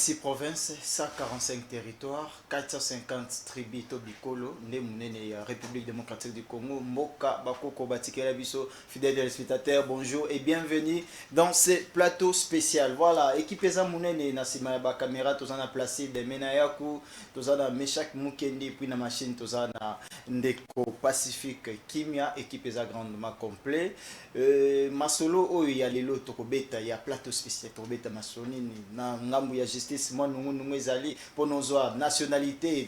6 provinces, 145 territoires, 450 tribus Tobikolo, la République démocratique du Congo, Moka, Bakoko, Batikela Biso, fidèles téléspectateurs, bonjour et bienvenue dans ce plateau spécial. Voilà, équipe Zamounene, Nasima ba caméra, tous en a placé des Menayaku, tous en a Meshak Mukendi, puis la machine, tous en a Ndeko Pacifique Kimia, équipe za grandement complet. Masolo, oh, il y a les lots, il y a plateau spécial, Tobeta Masonini, Ngambu ya justice, moi nous ezali pour nos nationalité,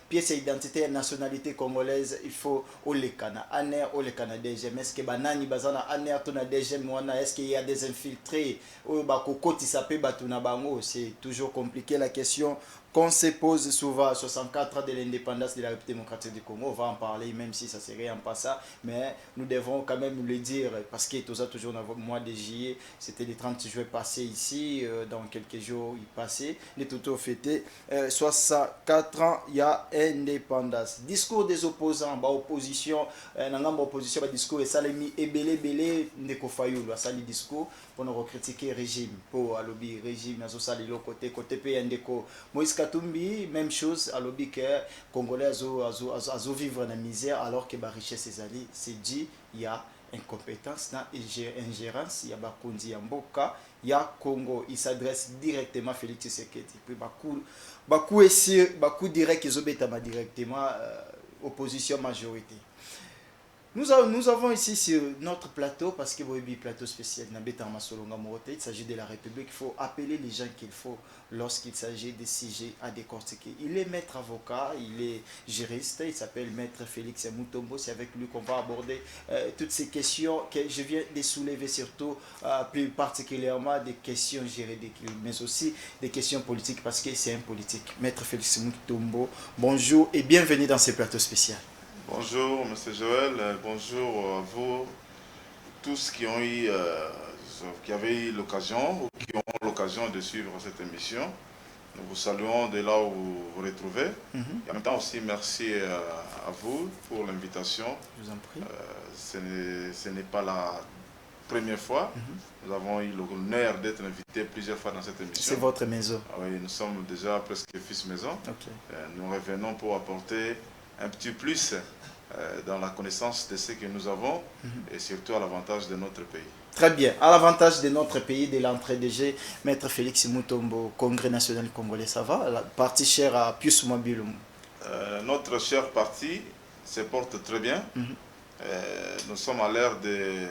pièce identitaire, nationalité congolaise, il faut olekana, aner olekana DGM, est-ce que banani bazana aner tona DGM wana, est-ce qu'il y a des infiltrés, ou bakokoti sapé batuna bango, c'est toujours compliqué la question qu'on se pose souvent. 64 ans de l'indépendance de la République démocratique du Congo, on va en parler même si ça serait en passant, mais nous devons quand même le dire parce que tout ça toujours dans le mois de juillet, c'était le 30 juillet passé ici, dans quelques jours il passait, les Toto fêté 64 ans, il y a indépendance. Discours des opposants, opposition, opposition, discours et ça les mis et belé ndeko fayulu, ça les discours pour nous critiquer le régime, pour lobby régime, nazo sali lo côté pays ndeko Moïse Katumbi, même chose à lobby que Congolais azo vivre dans la misère alors que la richesse est allée, c'est dit, il y a incompétence, ingérence, il y a Bakundi Yamboka, il y a Congo, il s'adresse directement à Félix Tshisekedi. Puis Bakou direct, ils obéissent directement opposition majorité. Nous avons ici sur notre plateau, parce que vous avez un plateau spécial, il s'agit de la République, il faut appeler les gens qu'il faut lorsqu'il s'agit des sujets à décortiquer. Il est maître avocat, il est juriste, il s'appelle maître Félix Mutombo, c'est avec lui qu'on va aborder toutes ces questions que je viens de soulever, surtout plus particulièrement des questions juridiques, mais aussi des questions politiques, parce que c'est un politique. Maître Félix Mutombo, bonjour et bienvenue dans ce plateau spécial. Bonjour M. Joël, bonjour à vous tous qui avaient eu l'occasion ou qui ont l'occasion de suivre cette émission. Nous vous saluons de là où vous vous retrouvez. Et en même temps aussi merci à vous pour l'invitation. Je vous en prie. Ce n'est pas la première fois. Nous avons eu l'honneur d'être invités plusieurs fois dans cette émission. C'est votre maison. Oui, nous sommes déjà presque fils maison. Okay. Nous revenons pour apporter un petit plus dans la connaissance de ce que nous avons et surtout à l'avantage de notre pays. Très bien. À l'avantage de notre pays, de l'entrée de jeu, Maître Félix Mutombo, Congrès national congolais, ça va? La partie chère à Pius Mobile. Notre cher parti se porte très bien. Nous sommes à l'ère de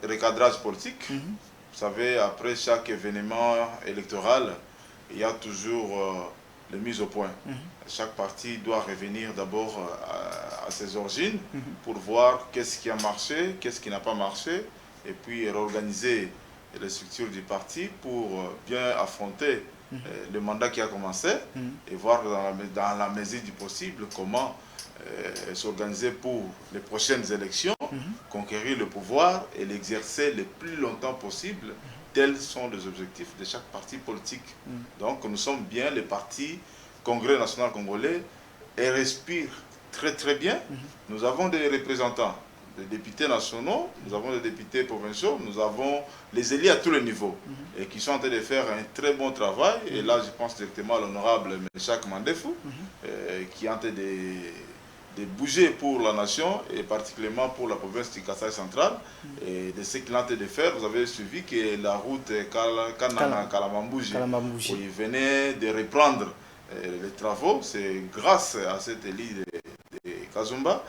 recadrage politique. Vous savez, après chaque événement électoral, il y a toujours les mises au point. Chaque parti doit revenir d'abord à ses origines pour voir qu'est-ce qui a marché, qu'est-ce qui n'a pas marché, et puis réorganiser les structures du parti pour bien affronter le mandat qui a commencé et voir dans la mesure du possible comment s'organiser pour les prochaines élections, conquérir le pouvoir et l'exercer le plus longtemps possible. Tels sont les objectifs de chaque parti politique. Donc nous sommes bien les partis Congrès national congolais et respire très très bien. Nous avons des représentants, des députés nationaux, nous avons des députés provinciaux, nous avons les élus à tous les niveaux et qui sont en train de faire un très bon travail. Et là je pense directement à l'honorable Meshak Mandefou qui est en train de bouger pour la nation et particulièrement pour la province du Kasaï central. Et de ce qu'il est en train de faire, vous avez suivi que la route Kalamambouji, où il venait de reprendre les travaux, c'est grâce à cet élu de Kazumba,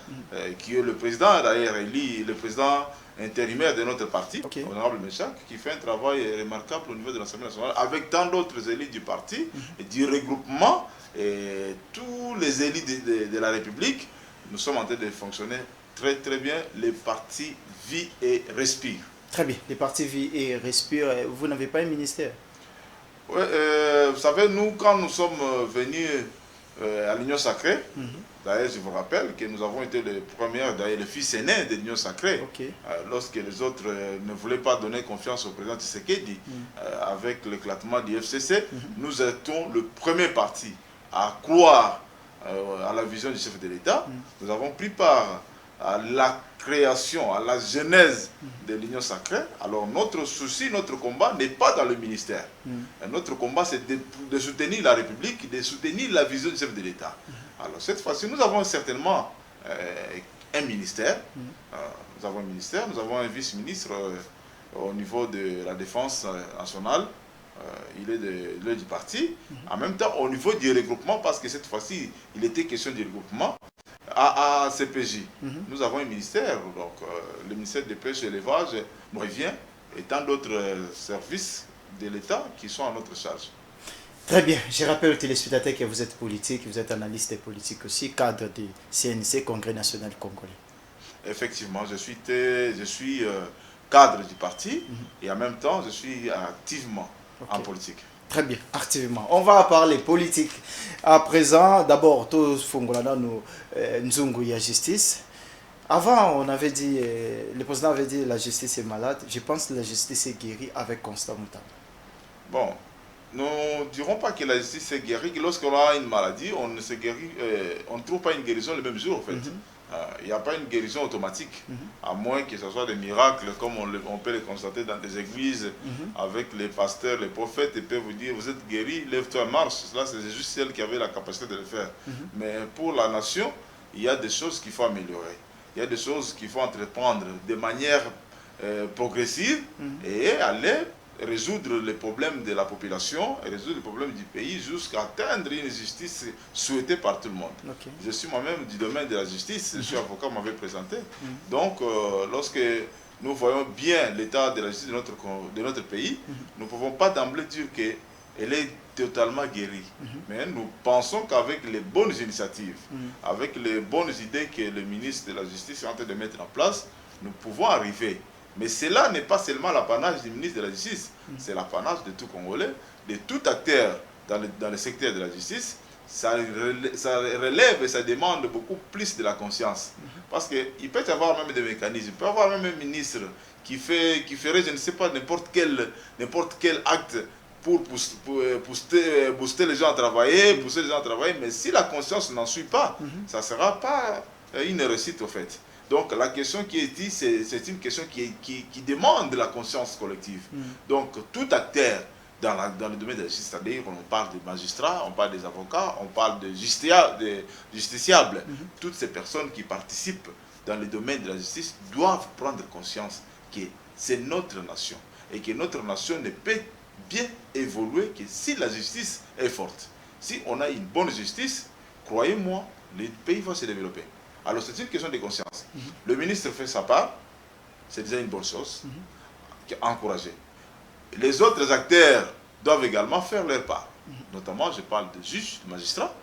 qui est le président, d'ailleurs, le président intérimaire de notre parti, honorable Meshak, qui fait un travail remarquable au niveau de l'Assemblée nationale, avec tant d'autres élus du parti, et du regroupement, et tous les élus de la République. Nous sommes en train de fonctionner très très bien. Les partis vivent et respirent. Très bien, les partis vivent et respirent. Vous n'avez pas un ministère? Oui, vous savez, nous, quand nous sommes venus à l'Union Sacrée, d'ailleurs, je vous rappelle que nous avons été les premiers, d'ailleurs, le fils aîné de l'Union Sacrée, lorsque les autres ne voulaient pas donner confiance au président Tshisekedi, avec l'éclatement du FCC, nous étions le premier parti à croire à la vision du chef de l'État. Nous avons pris part à la création, à la genèse de l'Union sacrée, alors notre souci, notre combat n'est pas dans le ministère. Notre combat, c'est de soutenir la République, de soutenir la vision du chef de l'État. Alors cette fois-ci, nous avons certainement un ministère. Nous avons un ministère, nous avons un vice-ministre au niveau de la défense nationale. Il est du parti. En même temps, au niveau du regroupement, parce que cette fois-ci, il était question du regroupement, à CPJ. Nous avons un ministère, donc le ministère des Pêches et l'Élevage nous revient, et tant d'autres services de l'État qui sont à notre charge. Très bien. Je rappelle aux téléspectateurs que vous êtes politique, vous êtes analyste politique aussi, cadre du CNC, Congrès national congolais. Effectivement, je suis cadre du parti et en même temps, je suis activement en politique. Très bien, activement. On va parler politique à présent. D'abord, tous Fongolana, nous, Nzungu, il y a justice. Avant, on avait dit, le président avait dit la justice est malade. Je pense que la justice est guérie avec Constant Mutamba. Bon, nous ne dirons pas que la justice est guérie, que lorsqu'on a une maladie, on ne se guérit, on ne trouve pas une guérison le même jour en fait. Il n'y a pas une guérison automatique, à moins que ce soit des miracles, comme on peut les constater dans des églises, avec les pasteurs, les prophètes, ils peuvent vous dire, vous êtes guéri, lève-toi, marche. Là, c'est juste celle qui avait la capacité de le faire. Mais pour la nation, il y a des choses qu'il faut améliorer. Il y a des choses qu'il faut entreprendre de manière progressive et aller résoudre les problèmes de la population et résoudre les problèmes du pays jusqu'à atteindre une justice souhaitée par tout le monde. Je suis moi-même du domaine de la justice, je suis avocat, on m'avait présenté. Donc, lorsque nous voyons bien l'état de la justice de notre pays, nous ne pouvons pas d'emblée dire qu'elle est totalement guérie. Mais nous pensons qu'avec les bonnes initiatives, avec les bonnes idées que le ministre de la Justice est en train de mettre en place, nous pouvons arriver. Mais cela n'est pas seulement l'apanage du ministre de la Justice, c'est l'apanage de tout Congolais, de tout acteur dans le secteur de la justice. Ça relève et ça demande beaucoup plus de la conscience. Parce qu'il peut y avoir même des mécanismes, il peut y avoir même un ministre qui ferait, je ne sais pas, n'importe quel acte pour booster les gens à travailler, pousser les gens à travailler, mais si la conscience n'en suit pas, ça ne sera pas une réussite au fait. Donc la question qui est dit, c'est une question qui demande la conscience collective. Donc tout acteur dans le domaine de la justice, c'est-à-dire on parle des magistrats, on parle des avocats, on parle de justiciables, toutes ces personnes qui participent dans le domaine de la justice doivent prendre conscience que c'est notre nation et que notre nation ne peut bien évoluer que si la justice est forte. Si on a une bonne justice, croyez-moi, le pays va se développer. Alors c'est une question de conscience. Le ministre fait sa part, c'est déjà une bonne chose, encourager. Les autres acteurs doivent également faire leur part. Notamment, je parle des juges, des magistrats,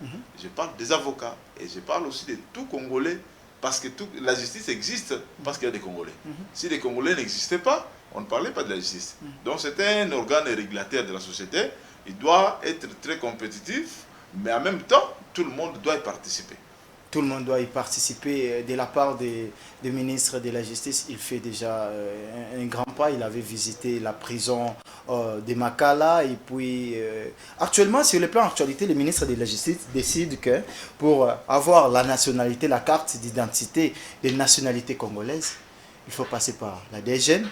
je parle des avocats, et je parle aussi de tout Congolais, parce que la justice existe parce qu'il y a des Congolais. Si les Congolais n'existaient pas, on ne parlait pas de la justice. Donc c'est un organe régulateur de la société, il doit être très compétitif, mais en même temps, tout le monde doit y participer. Tout le monde doit y participer. De la part du ministre de la Justice, il fait déjà un grand pas. Il avait visité la prison de Makala. Et puis, actuellement, sur le plan actualité, le ministre de la Justice décide que pour avoir la nationalité, la carte d'identité des nationalités congolaises, il faut passer par la DGN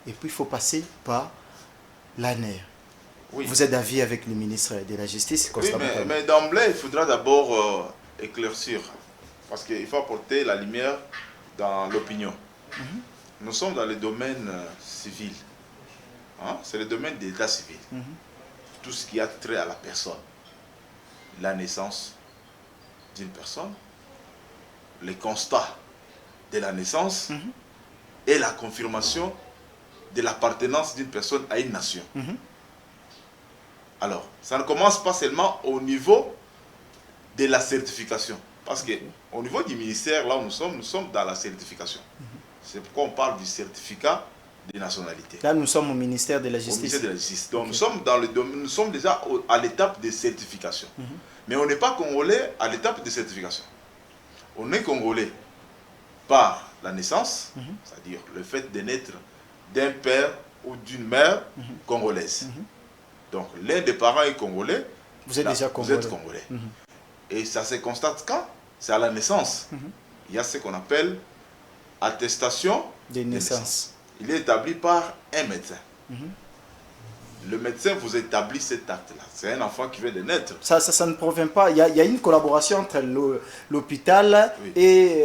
et puis il faut passer par l'ANER. Oui. Vous êtes d'avis avec le ministre de la Justice? Oui, mais d'emblée, il faudra d'abord éclaircir. Parce qu'il faut apporter la lumière dans l'opinion. Nous sommes dans le domaine civil. C'est le domaine d'état civil. Tout ce qui a trait à la personne. La naissance d'une personne, les constats de la naissance et la confirmation de l'appartenance d'une personne à une nation. Alors, ça ne commence pas seulement au niveau de la certification. Parce qu'au niveau du ministère, là où nous sommes dans la certification. C'est pourquoi on parle du certificat de nationalité. Là, nous sommes au ministère de la Justice. Au ministère de la Justice. Donc, nous sommes déjà à l'étape de certification. Mais on n'est pas congolais à l'étape de certification. On est congolais par la naissance, c'est-à-dire le fait de naître d'un père ou d'une mère congolaise. Donc, l'un des parents est congolais. Vous êtes déjà congolais. Vous êtes congolais. Et ça se constate quand? C'est à la naissance. Il y a ce qu'on appelle attestation de naissance. Il est établi par un médecin. Le médecin vous établit cet acte-là. C'est un enfant qui vient de naître. Ça ne provient pas. Il y a une collaboration entre l'hôpital et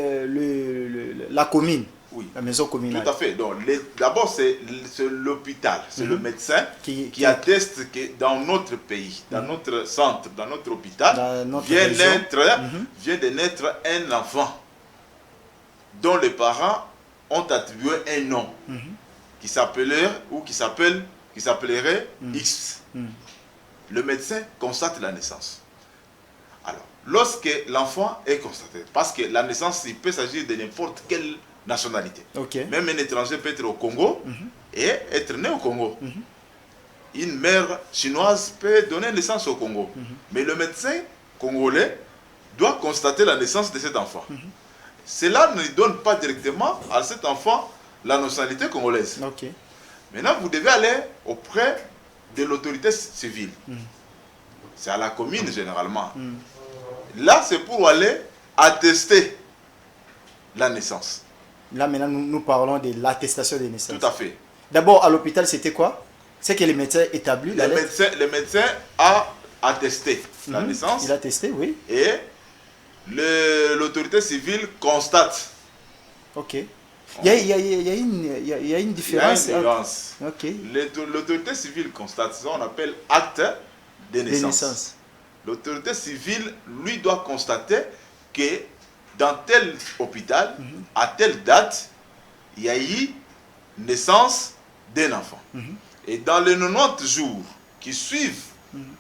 la commune. Oui. La maison communale. Tout à fait. Donc, d'abord, c'est l'hôpital. C'est le médecin qui atteste que dans notre pays, dans notre centre, dans notre hôpital, vient de naître un enfant dont les parents ont attribué un nom qui s'appellerait X. Le médecin constate la naissance. Alors, lorsque l'enfant est constaté, parce que la naissance, il peut s'agir de n'importe quelle nationalité. Même un étranger peut être au Congo et être né au Congo. Une mère chinoise peut donner naissance au Congo. Mais le médecin congolais doit constater la naissance de cet enfant. Cela ne donne pas directement à cet enfant la nationalité congolaise. Maintenant, vous devez aller auprès de l'autorité civile. C'est à la commune généralement. Là, c'est pour aller attester la naissance. Là, maintenant, nous parlons de l'attestation de naissance. Tout à fait. D'abord, à l'hôpital, c'était quoi? C'est que le médecin établit la lettre. Le médecin a attesté la naissance. Il a attesté, oui. Et l'autorité civile constate. Ok. Il y a une différence. Il y a une nuance. Ok. L'autorité civile constate, ça on appelle acte de naissance. L'autorité civile, lui, doit constater que dans tel hôpital, à telle date, il y a eu naissance d'un enfant. Et dans les 90 jours qui suivent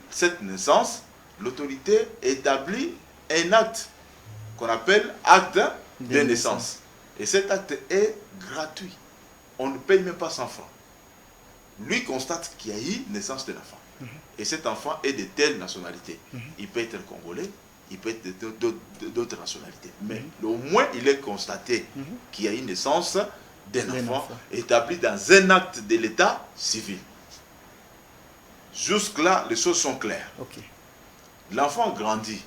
cette naissance, l'autorité établit un acte qu'on appelle acte de naissance. Et cet acte est gratuit. On ne paye même pas 100 francs. Lui constate qu'il y a eu naissance d'un enfant. Et cet enfant est de telle nationalité. Il peut être congolais, il peut être d'autres nationalités. Mais au moins, il est constaté qu'il y a eu naissance d'un enfant établi dans un acte de l'état civil. Jusque-là, les choses sont claires. L'enfant grandit.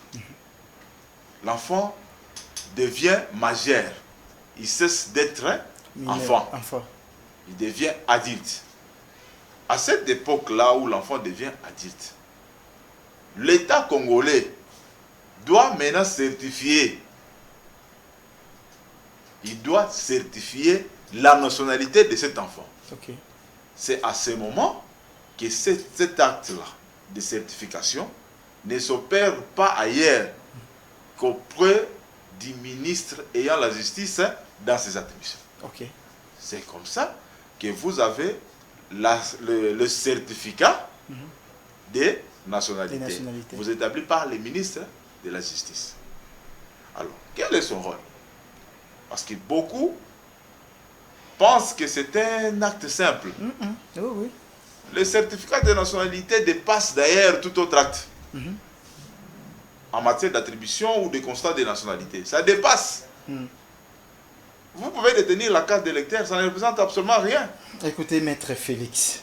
L'enfant devient majeur. Il cesse d'être enfant. Il devient adulte. À cette époque-là où l'enfant devient adulte, l'État congolais doit maintenant certifier. Il doit certifier la nationalité de cet enfant. C'est à ce moment que cet acte-là de certification ne s'opère pas ailleurs qu'auprès du ministre ayant la justice dans ses attributions. C'est comme ça que vous avez le certificat de nationalité. Vous établi par le ministre de la Justice. Alors, quel est son rôle? Parce que beaucoup pensent que c'est un acte simple. Le certificat de nationalité dépasse d'ailleurs tout autre acte. En matière d'attribution ou de constat de nationalité. Ça dépasse. Vous pouvez détenir la carte d'électeur, ça ne représente absolument rien. Écoutez, maître Félix,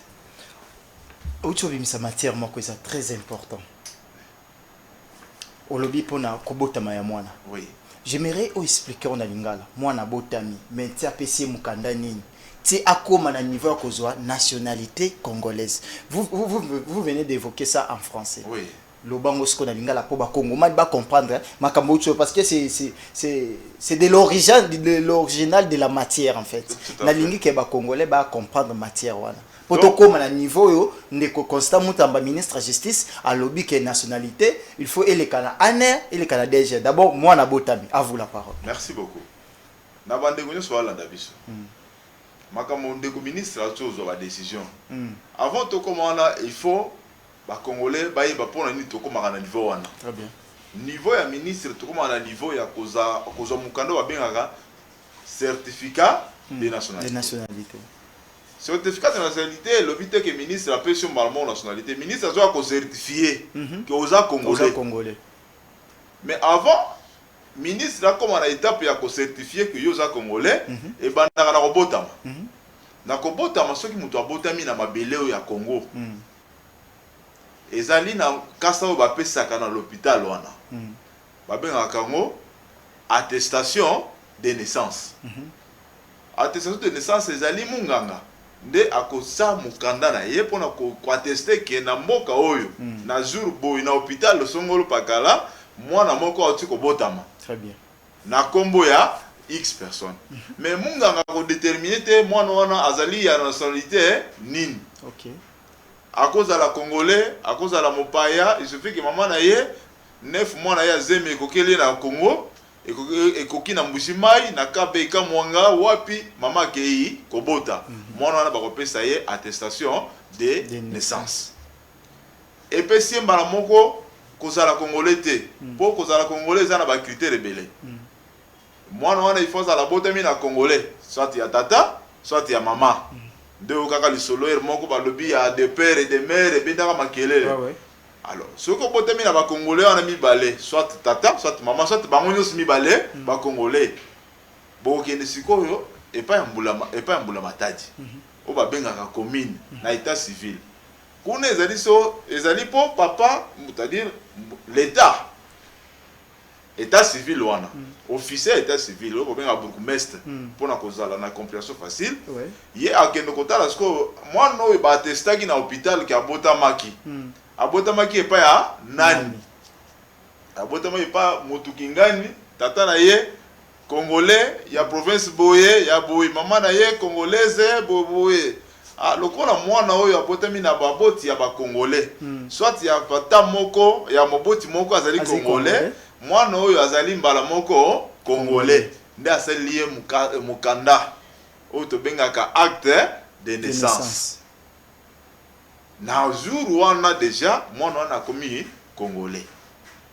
sa matière c'est très important. Olobi pona kobotama ya mwana. Oui. J'aimerais expliquer en lingala. Mwana botami, mais tia pesi mukanda nini. Ti akoma na niveau ya kozwa nationalité congolaise. Vous venez d'évoquer ça en français. Oui. Lobango sko na lingala po ba Congo mal ba comprendre makambo parce que c'est de l'original de la matière en fait. Na lingi ke ba congolais ba comprendre matière wana. Poto comme na niveau yo ndeko constant mutamba ministre justice à lobby que nationalité, il faut elekana aner elekana DG. D'abord moi na botami, à vous la parole. Merci beaucoup. Na bande gonyo so la dabiso. Makambo ndeko ministre a chose la décision. Avant to komana il faut ba congolais ba yeba pona ni to komaka na niveau wana. Très bien. Niveau ya ministre to komaka na niveau ya koza mukando ba bengaka certificat de nationalité. De nationalité. Certificat de nationalité, le but est que le ministre a pris son malmont nationalité. Le ministre doit certifier que vous êtes congolais. Mais avant, le ministre a comme une étape pour certifier que vous êtes congolais et ben na robotama. Na robotama ceux qui mutu abotami na mabele ya Congo. Ezali na kasa ba pesaka na l'hôpital wana. Ba benga kango attestation de naissance. attestation de naissance ezali munganga nde akosa mukanda na ye pona ko attester que na mboka oyo na jour boy na hôpital le songolo pakala mwana moko ati ko botama. Très bien. Na kombo ya X personnes. Mais munganga ko déterminer te mwana wana azali ya nationalité nini. OK. À cause de la Congolais, à cause de la Mopaya, il suffit que maman na ye 9 mois na ye azeme kokeli na Congo et koki na Mbushimai na Kabeka Mwanga wapi mama kei kobota. Mwana wana bakopesa ye attestation de naissance. Et puis si mbala moko kozala Congolais te, pour kozala Congolais za na ba critères rebelle. Mwana wana il faut la bota mi na Congolais, soit ya tata, soit ya maman. De okaka lisolo er moko balobi ya de père et de mère et bindaka makelele. Ah ouais. Alors, ce que botami na ba congolais on a mis balé, soit tata, soit maman, soit bango nyos mi balé, ba congolais. Bo kende sikoyo et pas mbula matadi. O ba bengaka commune na état civil. Kuna ezali po papa, c'est-à-dire l'état. État civil wana. Officier état civil, o benga bourgmestre pour na kozala na compréhension facile. Ouais. Ye akendo kotala sko mwana oyo ba attestaki na hôpital ki abotamaki. Abotamaki epa ya nani? Abotamaki epa motuki ngani? Tata na ye congolais ya province boye ya boye, mama na ye congolaise boye. Ah lokola mwana oyo abotami na baboti ya ba congolais. Soit ya pata moko ya moboti moko azali congolais, mwana oyo azali mbala moko congolais. Nde asali ye mukanda oyo tobengaka acte de naissance. Na jour wana déjà mwana wana akomi congolais.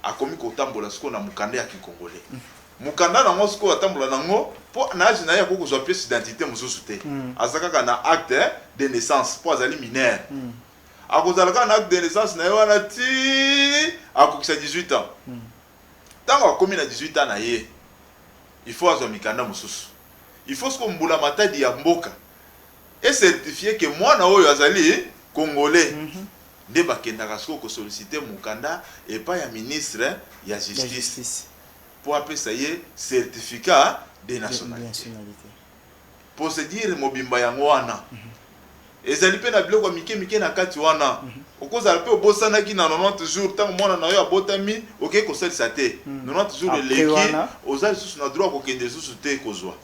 Akomi kotambola siko na mukanda ya kikongolais. Mukanda nango siko atambola nango po na âge na ya ko kozwa pièce d'identité mususu te. Azaka na acte de naissance po azali mineur. Akozalaka na acte de naissance na ye wana ti akokisa 18 ans. Tango akomi na 18 ans na ye, il faut azwa mikanda mususu. Il faut siko mbula matadi ya mboka et certifier que mwana oyo azali congolais. Nde bakendaka siko ko solliciter mukanda et pas ya ministre ya justice. Pour appeler ça y est certificat de nationalité. Pour se dire mobimba yango wana. Ezali pe na biloko mike na kati wana. Okozala pe obosana ki na 90 jours tant mwana na yo abotami, OK ko salisa te. 90 jours eleki, ozali susu na droit ko kende susu te kozwa.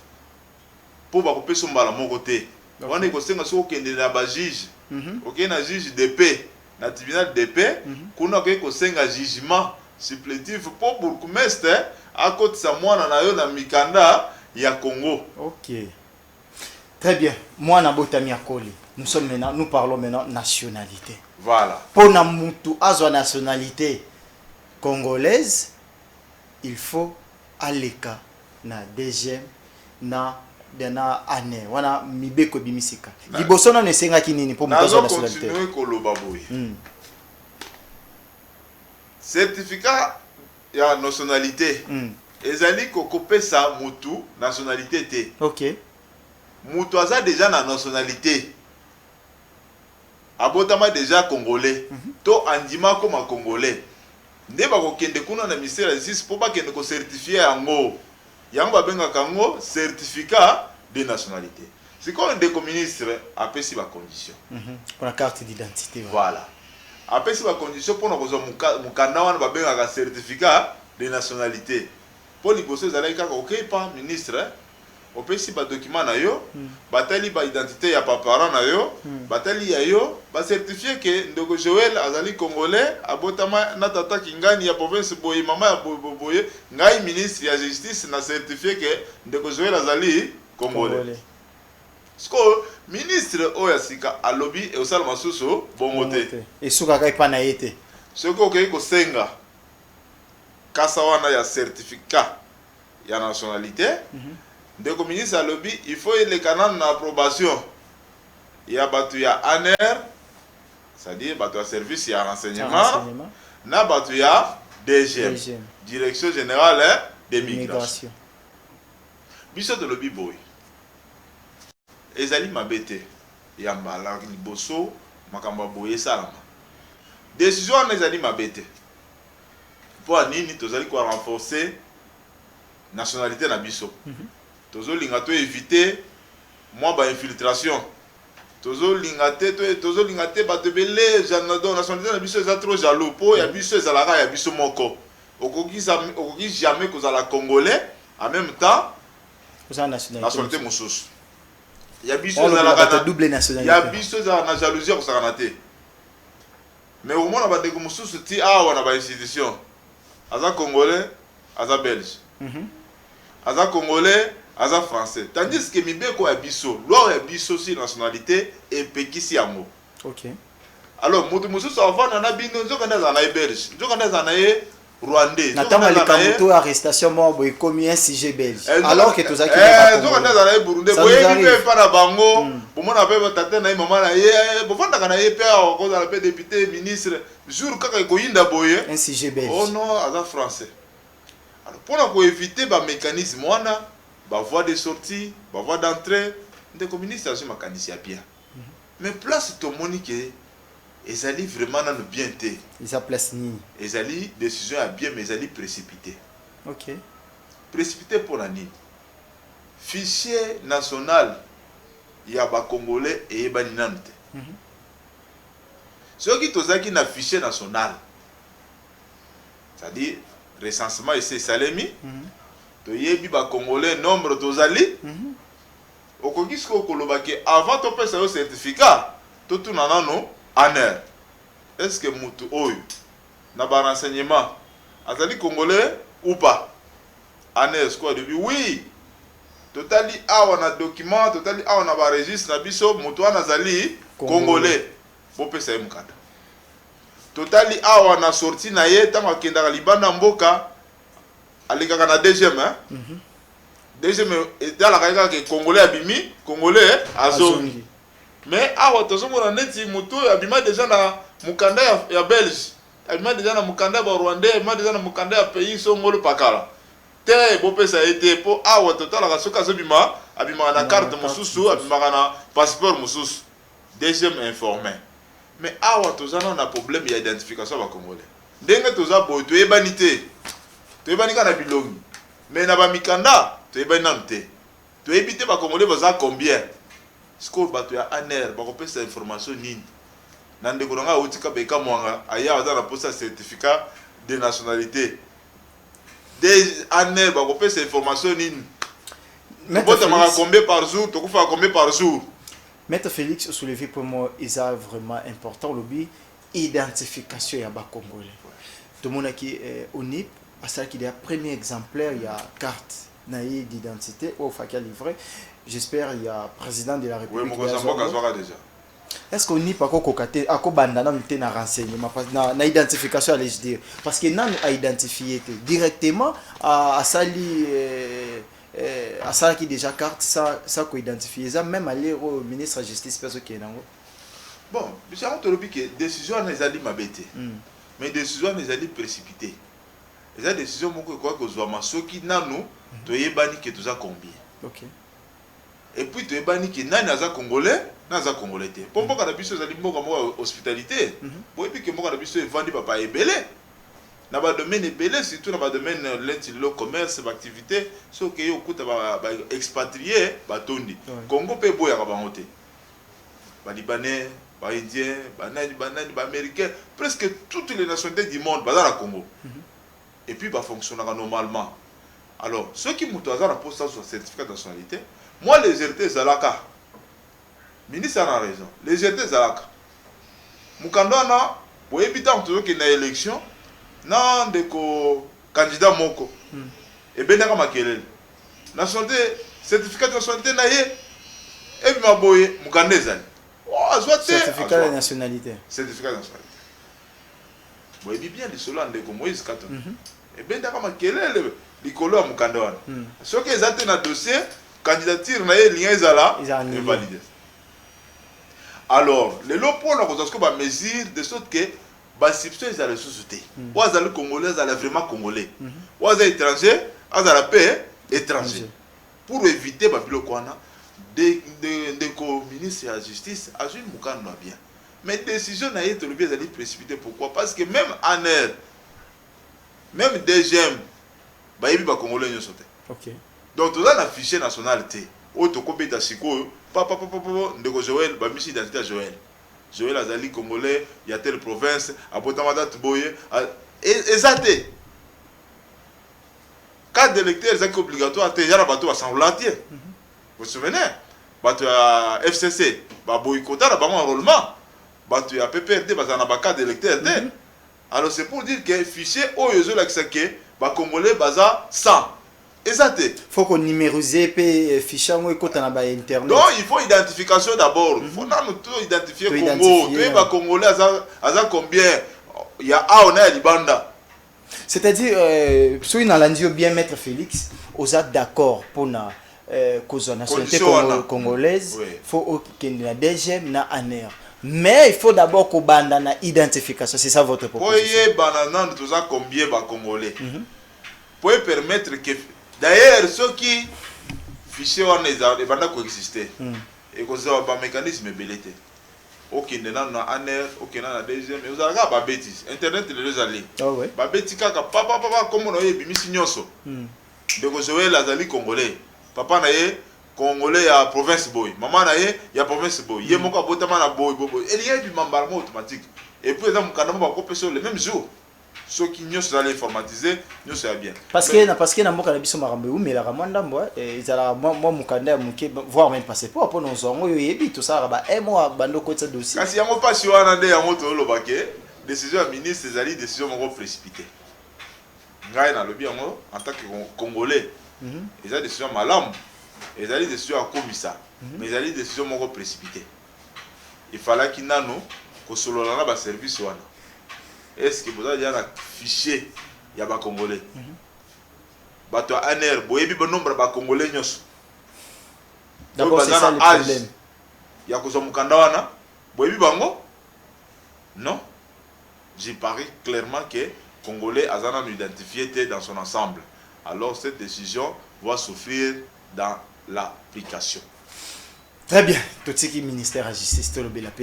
Po ba kopesa mbala moko te. Wana ko senga soko kende na ba juge. OK na juge de paix, na tribunal de paix, kuna ko senga jugement supplétif pour bourgmestre à côté sa mwana na yo na mikanda ya Congo. OK. Très bien. Moi na botami akoli. Nous parlons maintenant nationalité. Voilà. Pour na mutu azwa nationalité congolaise, il faut aleka na deuxième na dena année. Wana mibeko bimisika. Liboso na nesenga kinini pour mutu azwa nationalité. Na continuer koloba boy. Certificat ya nationalité. Ezali kokopesa mutu nationalité te. OK. Mutu aza déjà na nationalité. Abotama déjà congolais. To andima comme congolais. Nde ba kokende kuna na ministère ya justice po ba kende ko certifier yango. Yango ba benga kango certificat de nationalité. C'est comme un ministre apesi ba condition. Pour la carte d'identité. Voilà. Apesi ba condition pour na kozwa mukanda wana ba benga certificat de nationalité. Pour liboso zala kaka OK pas ministre. Opesi ba document na yo, batali ba identité ya papa na yo, batali ya yo, ba certifier que ndoko Joël azali congolais, abotama na tata kingani ya province boye mama ya boye, ngai ministre ya justice na certifier que ndoko Joël azali congolais. Sko ministre oya sika alobi e osala masusu bongote. Et suka kai pa na yete. Soko ke ko senga kasa wana ya certificat ya nationalité. Ndeko ministre alobi il faut le canal na approbation ya batu ya ANR, c'est-à-dire batu ya service ya renseignement na batu ya DGM, direction générale des migrations. Biso de lobi boy ezali mabete ya mbala liboso makamba boye salama décision ezali mabete pour nini tozali ko renforcer nationalité na biso. Tozolinga to éviter moi ba infiltration tozo lingate bato belé janado nationalité na biso eza trop jaloux po ya biso ezalaka ya biso moko okoki jamais kozala congolais en même temps nationalité mosusu ya biso ezalaka double nationalité ya biso ezalaka na jalousie kosakana te mais au moins ba ndeko mosusu ti awa na ba institution aza congolais aza belge aza congolais aza français tandis que mibeko ya biso loi ya biso si nationalité epekisi yango. OK. Alors mutu mususu avana na bino nzoka ndaza na belge nzoka ndaza na ye rwandais natama likamuto arrestation mo boy comme un sujet belge alors que tozaki nzoka ndaza na ye burundais boye bipe pa na bango bomona pe batata na ye mama na ye bofanda kana ye pe akoza la pe député ministre jour kaka koyinda boye un sujet belge. Oh non aza français. Alors pour éviter ba mécanisme wana ba voie de sortie ba voie d'entrée ndeko ministre azo makanisi ya bien mais place to monique ezali vraiment na bien te isa place ni ezali décision ya bien mais ezali précipité. OK. Précipité pour la nini fichier national ya ba congolais et ba ninante soki tozaki na fichier national c'est-à-dire recensement ici salemi toyebi ba congolais nombre tozali okoki siko kolobaki avant to pesa yo certificat to tuna nano aner est-ce que mutu oyo na ba renseignement azali congolais ou pas aner quoi de oui totali awa na document totali awa na ba registre na biso mutu wana azali congolais bo pesa ye mukanda totali awa na sortie na ye tango akendaka libanda mboka alekaka na deuxième deuxième etalaka kaka congolais abimi congolais azongi mais awa tozomona neti mutu abima déjà na mukanda ya belge abima déjà na mukanda ba rwandais abima déjà na mukanda ya pays songolo pakala te bopesa ete po awa totalaka soki azobima abimaka na carte mosusu abimaka na passeport mosusu deuxième informé. Mais awa tozana na problème ya identification ba congolais ndenge toza boy toyebani te toyebani kana bilongi mais na ba mikanda toyebani nanu te toyebi te ba congolais baza combien siko bato ya aner bakopesa information nini na ndeko nanga otika beka mwanga aya aza na posa certificat de nationalité des aner bakopesa information nini botamaka combien par jour tokufa combien par jour. Maître Félix soulevé pour moi est vraiment important lobby identification ya ba congolais tout le monde qui ONIP à ça qu'il y a premier exemplaire il y a carte naïe d'identité au fakia livré j'espère il y a président de la République. Oui mon déjà. Est-ce qu'on n'y pas kokate ako banda na mté na renseignement na identification à dire parce que nan a identifié directement à sali à ça qui déjà carte ça qu'on identifie ça même aller au ministre de la justice parce que bon bizarre to lobi que décision na ezali mabete mais décision na ezali précipité eza décision moko quoi que zo masoki nanu to yebani que toza combien. OK. Et puis to yebani que nani aza congolais naza congolais te po mboka na biso ezali mboka moko hospitalité bo epi que mboka na biso evandi papa ebele na ba domaine ebele surtout na ba domaine l'intilo commerce ba activité so que yo kuta ba expatrié ba tondi Congo pe boya ka bango te ba libanais ba indien ba nani ba américain presque toutes les nationalités du monde ba dans le Congo et puis ba fonctionner normalement. Alors ceux qui muto azana posta sur certificat de nationalité moi les RT zalaka ministre a raison les RT zalaka mukandana bo ebita mtozo ki na élection na ndeko candidat moko et benaka makelele nationalité certificat de nationalité na ye et bi maboye mukanda ezali oh soit certificat de nationalité bo ebi bien de cela ndeko Moïse Kato et benaka makelele likolo ya mukanda wana soki ezate na dossier candidature na ye lien ezala invalidé. Alors les lots pour la que ba mesure de sorte que ba substitution ezala société ou azali congolais azala vraiment congolais ou azali étranger azala paix étranger pour éviter ba biloko wana de ministre de la justice azui mukanda bien mais décision na yeto le bien ezali précipité pourquoi parce que même ANR même DGM ba yebi ba congolais nyo sauté. OK. Donc tout ça na fichier national té Otokobeta Siko, papa, Ndeko Joël, Bamisi identité à Joël. Joël Azali Congolais, il y a telle province, à Botamada Tboye, et ça t'est. Carte d'électeur, c'est obligatoire, tu as un bateau à s'enrouler. Vous vous souvenez? Bateau à FCC, boycotter, un enrôlement. Bateau à PPRD, un carte d'électeur. Alors c'est pour dire que fichier Oyozo Laksake, Congolais, baza 100. Et ça t'est. Il faut qu'on numérise les fichiers sur Internet. Non, il faut identification d'abord. Il faut tout identifier Congo. Tu es Congolais, à combien? Il y a Aona et Libanda. C'est-à-dire, si on a bien Maître Félix, on est d'accord pour la nationalité congolaise, il faut qu'il y ait des deuxième na ANER. Mais il faut d'abord qu'on ait une identification. C'est ça votre proposition. Pour y avoir combien de Congolais. Pour permettre que, d'ailleurs, ceux qui fichiers ont coexisté, et qu'on a un mécanisme belleté. Ok, on a un air, ok, on a un deuxième, mais vous avez un bêtise. Internet, il est allé. Ah ouais. Bêtise, papa, comme on a eu Bimisi Nyoso. Donc, Joël Azali Congolais. Papa n'a eu Congolais à province boy. Maman n'a eu, il y a province boy. Il y a mon capotement à boy. Et il y a du mambarement automatique. Et puis, on va couper sur le même jour. Ceux qui nous allons informatiser, nous c'est bien. Parce que na mboka na biso marambe ou mais la ramanda mboa ezala moi mukanda muke voir même passeport pour nos ongo yebi tout ça ba moi bando ko tsa dossier. Kasi yango pas si wana nde yango to lobake décision ya ministre ezali décision moko précipitée. Ngai na lobi yango en tant que congolais. Ezali décision malamu. Ezali décision ya komisa. Mais ezali décision moko précipitée. Il fallait qu'il nano ko solola na ba service wana. Est-ce que vous avez un fichier ya ba Congolais? Bato ANR, boyebi bon nombre ba Congolais nyos. D'abord c'est ça le problème. Ya ko mukanda wana, boyebi bango? Non. J'ai parie clairement que Congolais azana identifié dans son ensemble. Alors cette décision va souffrir dans l'application. Très bien. Tout ce qui est ministère de la Justice, tout le BLAP,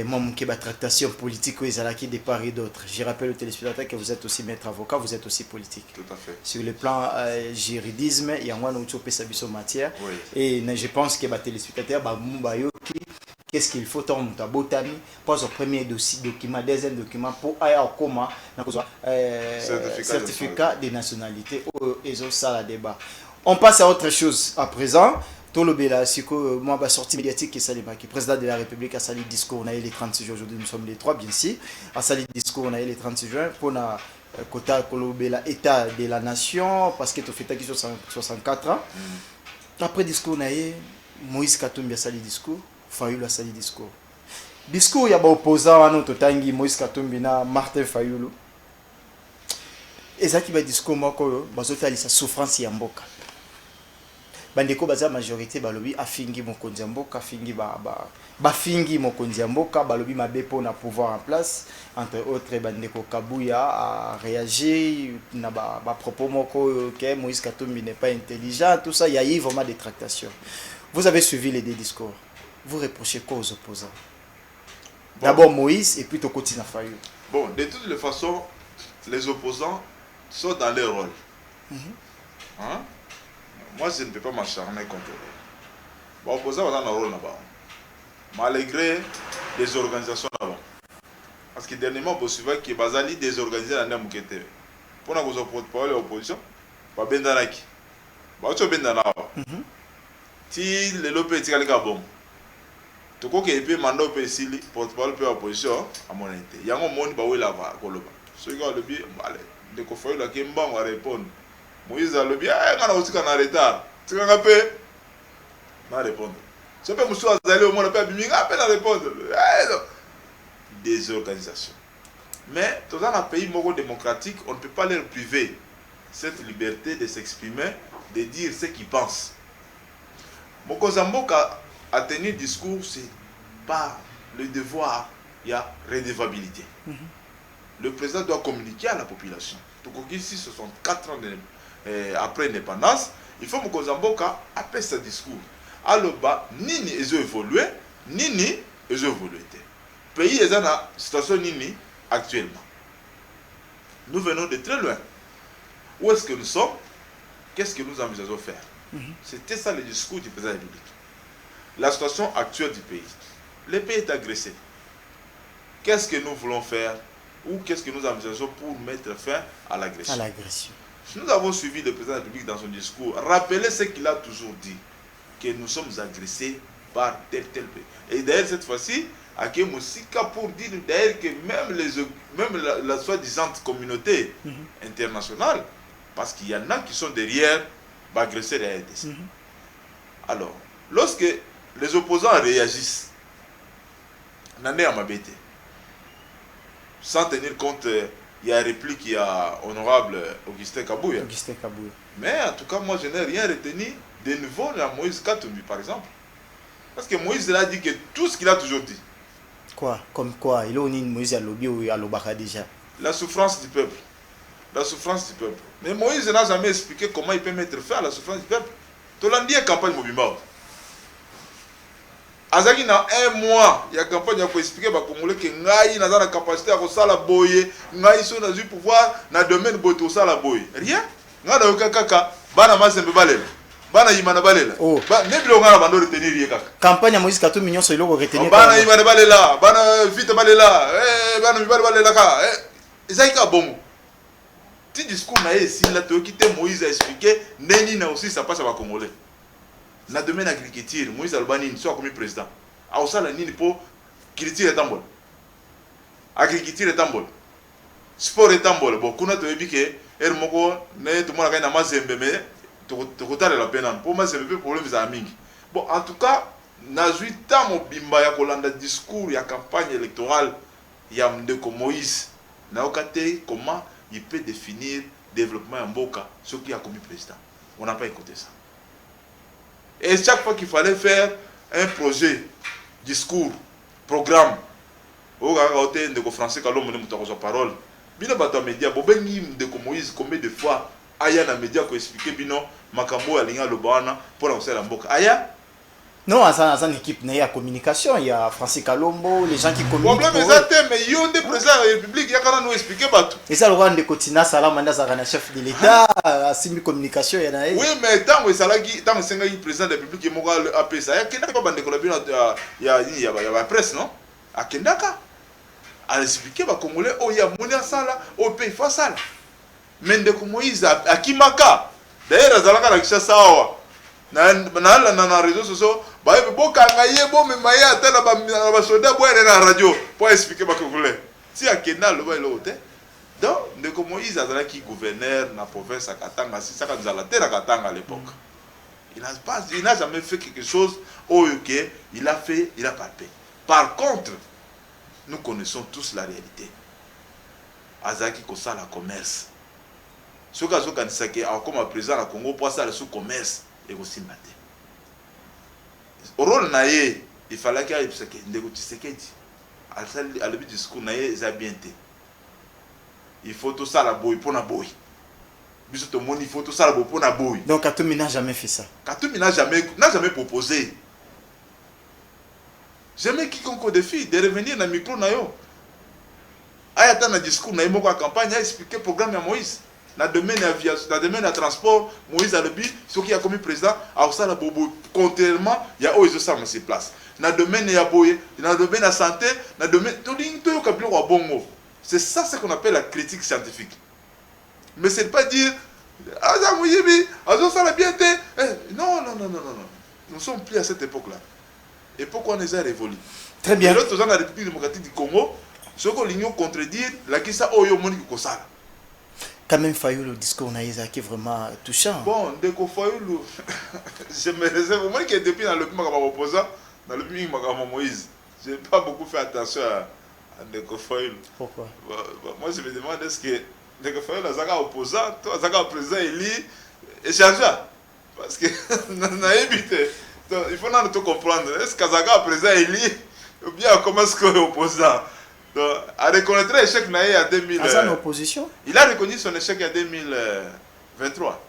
moi, qui est tractation politique, qui de part et d'autre. Je rappelle aux téléspectateurs que vous êtes aussi maître avocat, vous êtes aussi politique. Tout à fait. Sur le plan juridisme, il y a un autre qui matière. Oui. Et je pense que les téléspectateurs, qu'est-ce qu'il faut tant de botani, pas au premier document, deuxième document pour aller au coma, certificat de nationalité et ça la débat. On passe à autre chose à présent. Tout le bela, c'est que moi, ma sortie médiatique qui est le président de la République a sali discours, on a eu les 36 jours, aujourd'hui nous sommes les 3, bien sûr, a sali discours, on a eu les 36 jours, pour la quota état de la nation, parce que tu fais 64 ans. Après discours, on a eu Moïse Katumbi a sali discours, Fayoulou a sali discours. Discours, il y a des opposants à notre tangi, Moïse Katumbi na Martin Fayoulou. Et ça qui va discours, moi, c'est sa souffrance yamboka. Bandeko baza majorité balobi afingi mokonzi mboka afingi ba fingi mokonzi mboka balobi mabe pour na pouvoir en place entre autres bandeko Kabuya a réagi na ba propos moko que Moïse Katumbi n'est pas intelligent, tout ça il y a eu vraiment des tractations. Vous avez suivi les deux discours. Vous reprochez quoi aux opposants? D'abord Moïse et puis Tokoti na Fayou. Bon, de toutes les façons, les opposants sont dans leur rôle. Hein? Moi, je ne peux pas m'acharner contre eux. Les opposants sont dans leur rôle là-bas. Malgré les organisations là-bas. Parce que dernièrement, vous savez que Bazali désorganisé dans la Moukete. Pour nous porte-parole de l'opposition, va bien dans la qui. Va bien dans la. Si le lopé est calé bon. Tout quoi qu'il peut mandat peut ici porte-parole de l'opposition à mon été. Il y a un monde qui va là-bas Koloba. Ceux qui ont le bien, allez, de quoi faire la Kimba va répondre. Moïse a le bien, on a aussi qu'on a retard. Tu vas rappeler, va répondre. Si on peut nous aller au monde, on peut à répondre. Des organisations. Mais dans un pays démocratique, on ne peut pas leur priver cette liberté de s'exprimer, de dire ce qu'ils pensent. Mokozamboka a tenu discours, c'est pas le devoir, il y a redevabilité. Le président doit communiquer à la population. Donc ici, 64 ans après l'indépendance, il faut que Mokozamboka appelle ce discours. Alors, nini ils ont évolué, nini ils ont évolué. Le pays est dans la situation nini actuellement. Nous venons de très loin. Où est-ce que nous sommes? Qu'est-ce que nous envisageons de faire? C'était ça le discours du président de la République. La situation actuelle du pays. Le pays est agressé. Qu'est-ce que nous voulons faire ou qu'est-ce que nous envisageons pour mettre fin à l'agression? Nous avons suivi le président de la République dans son discours. Rappelez ce qu'il a toujours dit, que nous sommes agressés par tel pays. Et d'ailleurs, cette fois-ci, Ake Moussika pour dire d'ailleurs que même la soi-disant communauté internationale, parce qu'il y en a qui sont derrière, va agresser la RDC. Alors, lorsque les opposants réagissent, Nandé Amabete, sans tenir compte, il y a une réplique, il y a honorable Augustin Kabouya. Mais en tout cas, moi je n'ai rien retenu de nouveau à Moïse Katumbi, par exemple. Parce que Moïse a dit que tout ce qu'il a toujours dit. Quoi? Comme quoi? Il a dit Moïse à l'Obi ou à l'Obaka déjà. La souffrance du peuple. La souffrance du peuple. Mais Moïse n'a jamais expliqué comment il peut mettre fin à la souffrance du peuple. Tolandi a campagne Mobimao. Azaki na un mois, il y a campagne qui expliquer que ngai na la capacité à sala boye, ngai so na du pouvoir na domaine boto sala boye. Rien. Nga na kaka bana mazembe balela. Bana yimana balela. Ba nebilo nga na bando retenir ye kaka. Campagne ya Moïse Katumbi nyonso iloko retenir. Bana yimana balela, bana vite balela, bana mibale balela ka. Ezaki ka bongo. Ti discours na ye si la to kité Moïse a expliqué neni na aussi ça passe à Congolais. Na domaine agriculture, Moïse Albanini soit comme président. A osala nini po culture etambol. Agriculture etambol. Sport etambol. Bon kuna to ebike er moko ne to mona na mazembe me to kotala la pena. Po mazembe problème za mingi. Bon en tout cas, na juita mobimba ya kolanda discours ya campagne électorale ya Ndeko Moïse. Na okate comment il peut définir développement en Mboka ce qui a commis président. On n'a pas écouté ça. Et chaque fois qu'il fallait faire un projet, discours, programme, au côté de français quand l'homme ne sa parole, bino bato média, bobengi Ndeko Moïse combien de fois aya na média ko expliquer bino makambo ya linga lobana pour lancer la mboka. Aya non, à une équipe, il y a communication, il y a Francis Kalombo, les gens qui communiquent. Le problème est mais il y a des présidents de la République, il y a quand nous expliquer. Et ça, le roi de Kotina, Salah Manda, chef de l'État, à Simi Communication, il y en a. Oui, mais tant que Salah, tant que c'est le président de la République, il y a appelé ça. Il y a pas de collaboration, il y a la presse, non? À Kendaka, à expliquer, les Congolais, oh, il y a Mounia Sala, oh, pays face Sala. Mais Ndeko Moïse, à Kimaka, d'ailleurs, Zalaka, la Kishasawa. Na réseaux sociaux ba bokanga ye bo memaye ata na ba soda boye na radio pour expliquer ba congolais si akenda lo ba lo te donc Ndeko Moïse azala qui gouverneur na province à Katanga si ça ka nzala te na Katanga à l'époque il n'a jamais fait quelque chose OK il a palpé. Par contre nous connaissons tous la réalité. Azaki ko ça la commerce ce cas zo kanisa ke comme président na Congo pour ça le sous commerce et aussi maté. Au rôle naïe, il fallait qu'il y ait Ndeko Tshisekedi. À le discours naïe, ils ont bien été. Il faut tout ça la boy pour na boy. Il faut tout ça la boy pour na boy. Donc Katumbi n'a jamais fait ça. Katumbi n'a jamais proposé. Jamais quiconque défi de revenir dans le micro naïo. Ayata na discours naïe moko campagne a expliqué le programme de Moïse. Dans le domaine de transport, Moïse a le but, ce qui a commis président, a aussi la bobo. Contrairement, il y a aussi ça dans ses places. Dans le domaine de la santé, dans le domaine de c'est ça ce qu'on appelle la critique scientifique. Mais ce n'est pas dire, non. Nous sommes plus à cette époque-là. Époque où on les a révolus. Très bien. L'autre dans la République démocratique du Congo, ce qu'on l'union contredire, la qui ça, quand même Fayoulou, le discours naïsa qui est vraiment touchant. Bon, Ndeko Fayoulou, je me réserve au moins que depuis dans le pays opposant, dans le pays Moïse, je n'ai pas beaucoup fait attention à Ndeko Fayoulou. Pourquoi? Moi je me demande est-ce que Ndeko Fayoulou est opposant, toi est président élu, échangeant. Parce que il faut tout comprendre. Est-ce que Zaga président élu ou bien comment est-ce qu'il est opposant? A reconnaître l'échec naïe à 2000. En opposition? Il a reconnu son échec en 2023.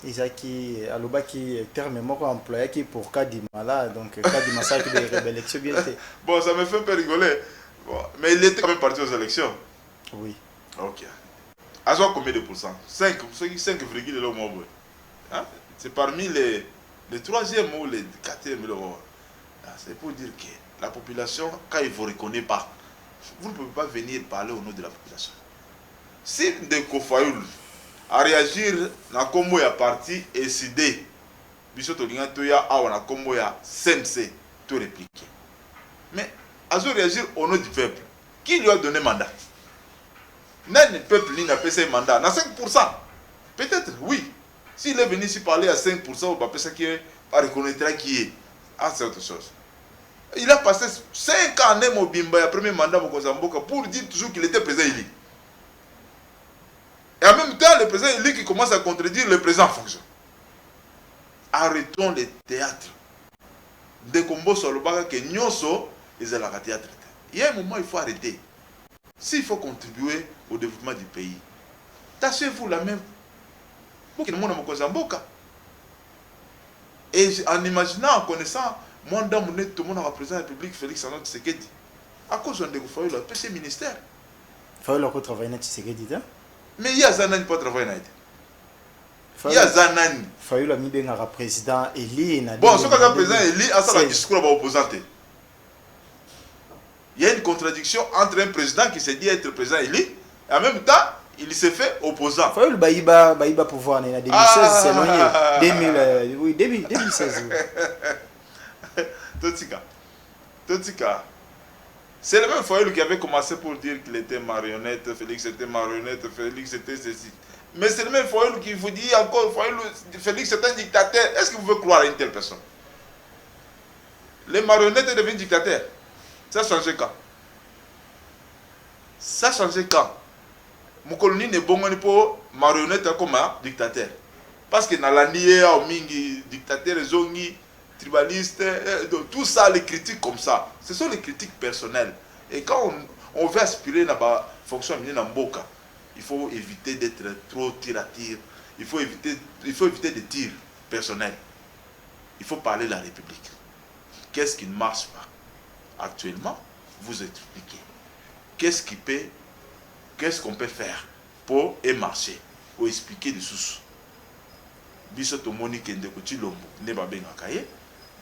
Isaki Alobaki terme moko employé qui pour Kadimala donc Kadima ça qui des élections bien. Bon, ça me fait un peu rigoler. Bon, mais il était quand même parti aux élections. Oui. OK. À combien de pourcents? 5 le mois. Hein? C'est parmi les troisièmes ou les quatrièmes. C'est pour dire que la population, quand il ne vous reconnaît pas, vous ne pouvez pas venir parler au nom de la population. Si Ndeko Fayoul a réagir na kombo ya parti SID, biso tolinga toya awa na kombo ya CNC, tout répliquer. Mais a réagir au nom du peuple. Qui lui a donné mandat? Même le peuple n'a pas ce mandat. Na 5%. Peut-être, oui. S'il est venu ici parler à 5%, on va penser qu'il reconnaîtra qui est. Ah, c'est autre chose. Il a passé 5 années au Bimba, le premier mandat pour dire toujours qu'il était président élu. Et en même temps, le président élu qui commence à contredire le président en fonction. Arrêtons les théâtres. Dès qu'on bosse sur le bac, que Nyonso, ils ont la théâtre. Il y a un moment, il faut arrêter. S'il faut contribuer au développement du pays, tâchez-vous la même. Pour que le monde ne. Et en imaginant, en connaissant, moi, dans mon tout le monde a président de la République, Félix Antoine Tshisekedi, à cause de Fayoul, il a fait ce ministère. Fayoul a travaillé dans Tshisekedi, mais il y a Zanani pas travaillé dans il y a Zanani. Fayoul a mis bien un président Eli. Bon, ce qu'on a président Eli, ça a discours à opposant. Il y a une contradiction entre un président qui se dit être président Eli et en même temps, il s'est fait opposant. Fayoul Baïba pouvoir en 2016, c'est loin. Oui, 2016. Totika. C'est le même Fayoul qui avait commencé pour dire qu'il était marionnette, Félix était marionnette, Félix était ceci. Mais c'est le même Fayoul qui vous dit encore, Félix est un dictateur. Est-ce que vous pouvez croire à une telle personne? Les marionnettes sont devenues dictateurs. Ça a changé quand? Ça a changé quand? Mon colonie n'est bon pour marionnette comme un dictateur. Parce que dans l'année, mingi dictateur, zongi, tribaliste, tout ça, les critiques comme ça, ce sont les critiques personnelles. Et quand on veut aspirer à la fonction dans Mboka, il faut éviter d'être trop tir à tir. Il faut éviter des tirs personnels. Il faut parler de la République. Qu'est-ce qui ne marche pas? Actuellement, vous expliquez. Qu'est-ce qu'on peut faire pour marcher? Pour expliquer des sources. Bisoto Monique Ndekoti Lombo, Neba Bengakaye,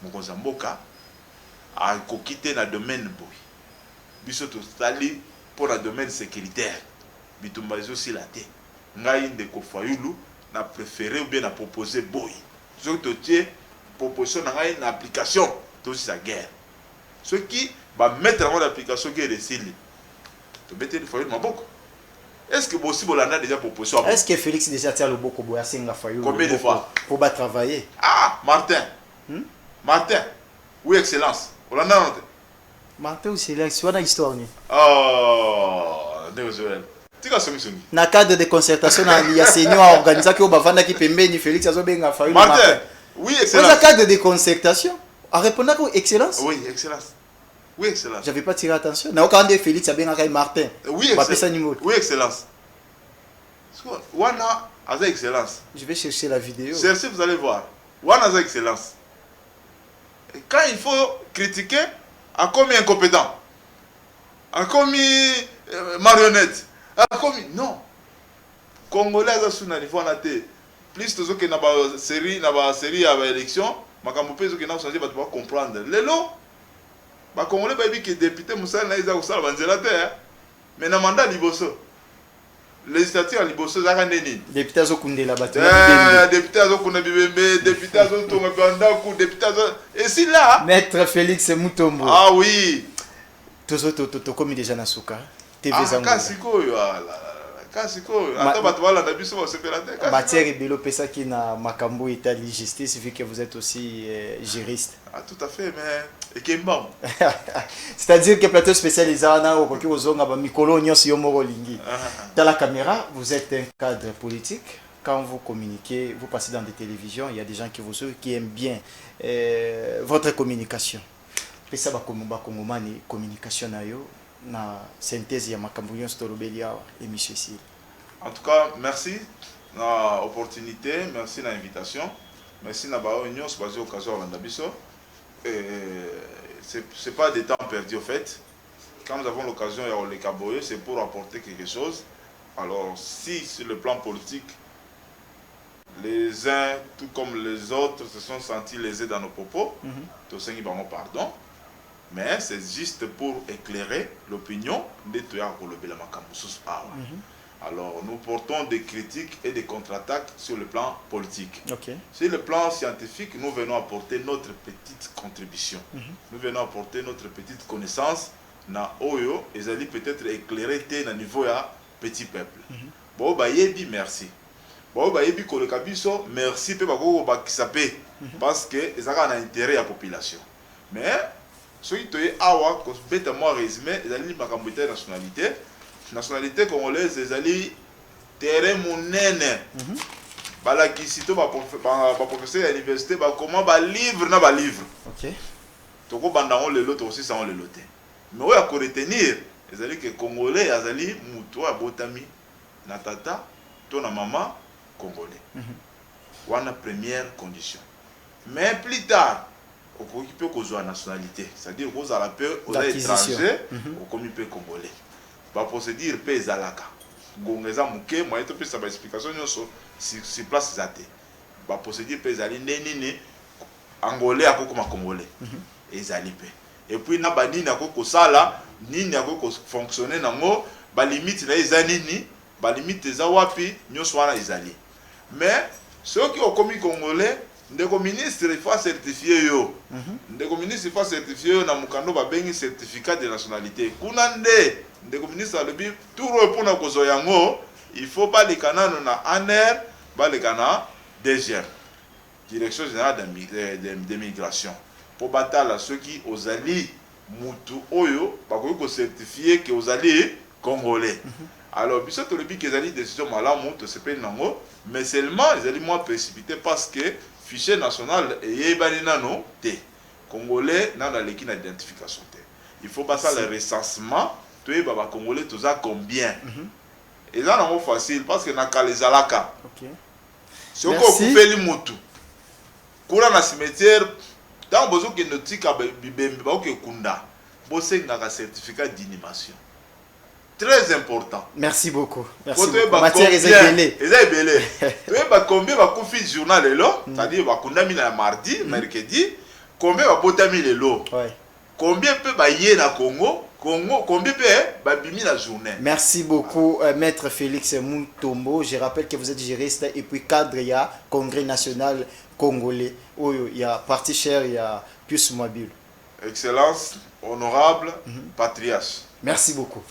Mokonzamboka, a quitté le domaine boy. Bisoto Stali pour le domaine sécuritaire. Bitumbazo aussi la tête. Ngai Ndeko Fayoulou n'a préféré ou bien n'a proposé boy. Ce que tu proposition n'a une application, tout sa guerre. Ce qui va mettre en application qui est récile. Tu mets le Fayoulou Maboko. Est-ce que aussi Bolanda a déjà proposé? Est-ce que Félix déjà tient le Boko Boya Senga Fayoulou? Combien de fois? Pour pas travailler. Ah, Martin. Martin. Oui, excellence. Bolanda. Martin aussi, là, c'est une histoire. Oh, désolé. Na cadre de concertation, il y a senior organisé qui a qui pembeni Félix Azobenga Fayoulou. Martin. Oui, excellence. Dans un cadre de concertation, en répondant à excellence. Oui, excellence. Oui, excellence. J'avais pas tiré attention. Na aucun de Félix Abenga Martin. Oui, excellence. Oui, excellence. Wana a excellence. Je vais chercher la vidéo. Cherchez, vous allez voir. Wana a excellence. Et quand il faut critiquer, a commis incompétent, a commis marionnette, a commis. Non. Congolais a sous niveau na te. Plus de que na ba série à l'élection, makambo peso que na changer ba tu comprendre. Lelo ba Congolais ba bi que député Moussa na iza usala banzela te. Mais na mandat liboso. Législature à Liboso Zaganeni. Député Azokundela Batu. Député Azokunda Bibembe, député Azotonga Bandaku, député Azokunda. Et si là. Maître Félix Mutombo. Ah oui. Tozo commis déjà na Souka. TV Zango. Ah, Kasiko, Kasiko. Attends, Batouala, on a vu ça, c'est pélaté. Matière et Bilo Pesaki na Makambo Italie Justice, vu que vous êtes aussi juriste. Ah, tout à fait, mais. Et qui est bon. C'est-à-dire que plateau spécialisé dans la caméra, vous êtes un cadre politique. Quand vous communiquez, vous passez dans des télévisions, il y a des gens qui vous suivent, qui aiment bien votre communication. Et ça va comme communication na synthèse ya makambo stolobelia et monsieur Sil. En tout cas, merci de l'opportunité, merci de l'invitation, merci de l'union, c'est basé au cas où on a biso. C'est pas des temps perdus au fait. Quand nous avons l'occasion de les caboyer, c'est pour apporter quelque chose. Alors, si sur le plan politique, les uns, tout comme les autres, se sont sentis lésés dans nos propos. Tous pardon. Mais c'est juste pour éclairer l'opinion de Toya Kolobela Makamusus Awa. Alors, nous portons des critiques et des contre-attaques sur le plan politique. Sur le plan scientifique, nous venons apporter notre petite contribution. Nous venons apporter notre petite connaissance. Na Oyo, ils allaient peut-être éclairer na niveau ya petit peuple. Bon, bah, yebi, merci. Bon, bah, yebi, kolekabiso, merci, pe bako bakisape. Parce que, ils ont un intérêt à la population. Mais, ceux qui ont awa, bêtement résumé, ils allaient makambuter nationalité. Nationalité congolaise, ils allaient terrain mounene. Bala qui cito ba professeur à l'université, ba comment ba livre na ba livre. OK. Toko bandango le lot aussi ça on le loté. Mais ouais à retenir, ils allaient que congolais, ils allaient muto a botami na tata, to na maman congolais. Wana première condition. Mais plus tard, on peut causer la nationalité, c'est-à-dire qu'on a la peur aux étrangers, on commis peu congolais. Ba procédure pe ezalaka ngongeza muke moyen to pesa ba explication nyonso si place zate ba procédure pe ezali nini angolais akokoma congolais ezali pe et puis na ba nini akoko sala nini akoko fonctionner nango ba limite na ezali nini ba limite eza wapi nyonso wana ezali mais ceux qui ont commis congolais ndeko ministre il faut certifier yo ndeko ministre il faut certifier yo na mukando ba bengi certificat de nationalité kuna nde ndeko ministre alobi tout pour na kozo yango il faut pas les canaux na ANR ba les canaux DGM direction générale de migration pour batala ceux qui osali mutu oyo ba ko certifier que osali congolais. Alors biso to lebi que ezali décision malamu to sepeli nango mais seulement ezali moins précipité parce que fichier national et nano te congolais dans la l'équipe d'identification te il faut passer le recensement tu es baba congolais tous à combien et là non facile parce que na kalezalaka si on couper les motu kura na cimetière dans besoin que notika bibembe ba que kunda bosse na certificat d'inhumation très important. Merci beaucoup. Merci beaucoup. Matière est belé. Tu es combien va confier journal le lot, c'est-à-dire va condamner la mardi, mercredi, combien va botami le lot. Combien peut ba yé na Congo, combien peut ba bimi la journée. Merci beaucoup maître Félix Mutombo. Je rappelle que vous êtes juriste et puis cadre il y a Congrès national congolais. Oh, il y a parti cher, il y a plus mobile. Excellence, honorable patriarche. Merci beaucoup.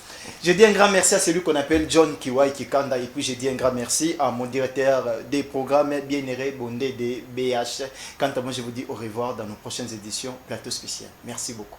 Je dis un grand merci à celui qu'on appelle John Kiwai Kikanda et puis je dis un grand merci à mon directeur des programmes bien-aimé Bondé de BH. Quant à moi, je vous dis au revoir dans nos prochaines éditions plateau spécial. Merci beaucoup.